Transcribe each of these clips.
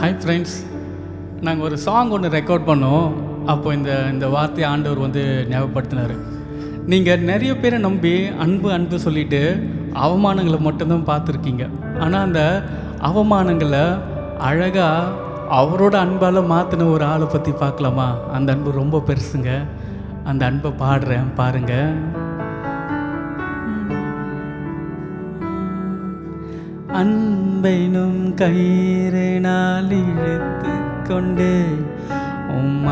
Hi friends, நாங்கள் ஒரு song ஒன்று ரெக்கார்ட் பண்ணோம். அப்போ இந்த வார்த்தையை ஆண்டவர் ஞாபகப்படுத்தினார். நீங்கள் நிறைய பேரை நம்பி அன்பு சொல்லிவிட்டு அவமானங்களை மட்டும்தான் பார்த்துருக்கீங்க. ஆனால் அந்த அவமானங்களை அழகாக அவரோட அன்பால் மாற்றின ஒரு ஆளை பற்றி பார்க்கலாமா? அந்த அன்பு ரொம்ப பெருசுங்க. அந்த அன்பை பாடுறேன் பாருங்கள். அன்பைனும் கயிறினால் இழுத்து கொண்டு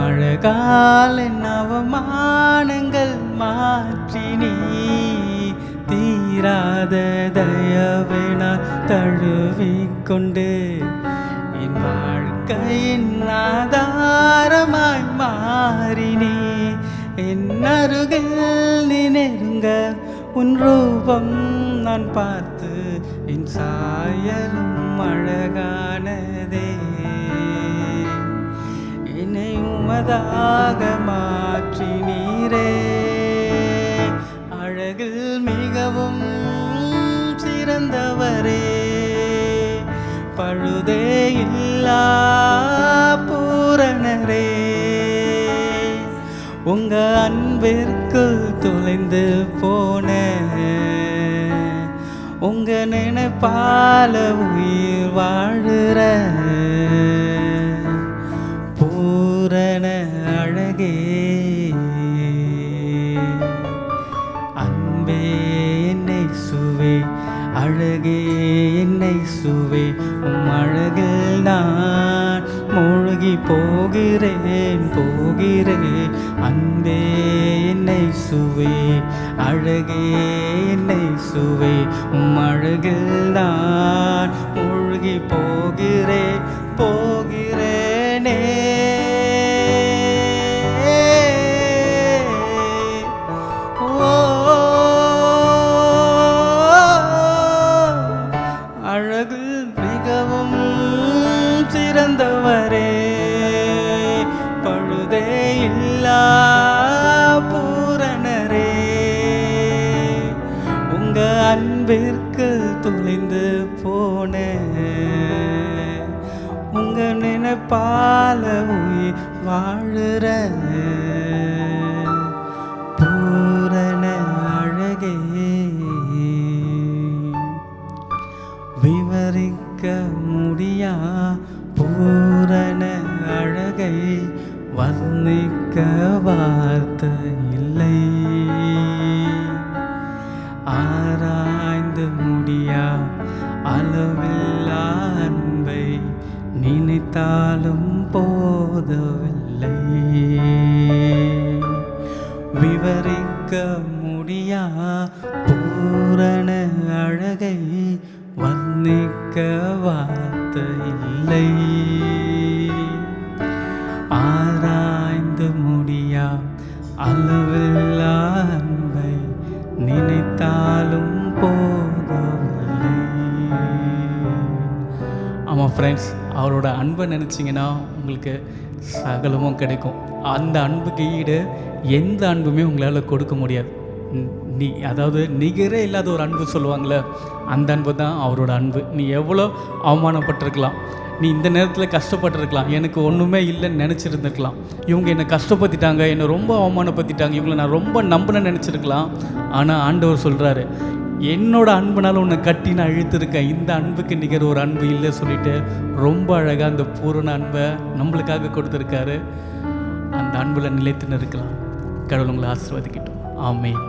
அழகால் அவமானங்கள் மாற்றினே, தீராத தயவினால் தழுவிக்கொண்டு என் வாழ்க்கையின் ஆதாரமாய் மாறினே. என் அருகில் நீ நெருங்க உன் ரூபம் நான் பார்த்து என் சாயலும் அழகானதே. என்னை உமதாக மாற்றினீரே, அழகில் மிகவும் சிறந்தவரே, பழுதே இல்லா பூரணரே. உங்க அன்பிற்குள் தொலைந்து போன உங்க நினைப்பால உயிர் வாழுற பூரண அழகே. அன்பே என்னை சுவே, அழகே என்னை சுவே, அழகில் நான் மூழ்கி போகிறேன். அன்பே என்னை சுவே, அழகே என்னை சுவே, அழகில் நான் மூழ்கி போகிறேனே. அழகில் மிகவும் சிறந்தவரே, பழுதே இல்லா பூரணரே. உங்க அன்பிற்கு தொலைந்து போன உங்க நினைப்பால உயிர் வாழுற பூரண அழகே. விவரிக்க முடியா பூரண அழகை வர்ணிக்க வார்த்தை இல்லை. ஆராய்ந்து முடியா அளவில்லா அன்பை நினைத்தாலும் போதவில்லை. விவரிக்க முடியா பூரண அழகை வர்ணிக்க வார்த்தை இல்லை. ஆராய்ந்து முடியா அளவில்லா அன்பை நினைத்தாலும் போகவில்லை. ஆமாம் ஃப்ரெண்ட்ஸ், அவரோட அன்பை நினச்சிங்கன்னா உங்களுக்கு சகலமும் கிடைக்கும். அந்த அன்புக்கு ஈடு எந்த அன்புமே உங்களால் கொடுக்க முடியாது. அதாவது நிகரே இல்லாத ஒரு அன்பு சொல்லுவாங்களே, அந்த அன்பு தான் அவரோட அன்பு. நீ எவ்வளோ அவமானப்பட்டிருக்கலாம், நீ இந்த நேரத்தில் கஷ்டப்பட்டுருக்கலாம், எனக்கு ஒன்றுமே இல்லைன்னு நினச்சிருந்துருக்கலாம், இவங்க என்னை கஷ்டப்படுத்திட்டாங்க, என்னை ரொம்ப அவமானப்படுத்திட்டாங்க, இவங்களை நான் ரொம்ப நம்பினேன்னு நினச்சிருக்கலாம். ஆனால் ஆண்டவர் சொல்கிறாரு, என்னோட அன்புனால உன்னை கட்டி நான் இழுத்துருக்கேன், இந்த அன்புக்கு நிகர் ஒரு அன்பு இல்லை சொல்லிட்டு ரொம்ப அழகாக அந்த பூரண அன்பை நம்மளுக்காக கொடுத்துருக்காரு. அந்த அன்பில் நிலைத்துன்னு இருக்கலாம். கடவுள் உங்களை ஆசீர்வதிக்கட்டும். ஆமென்.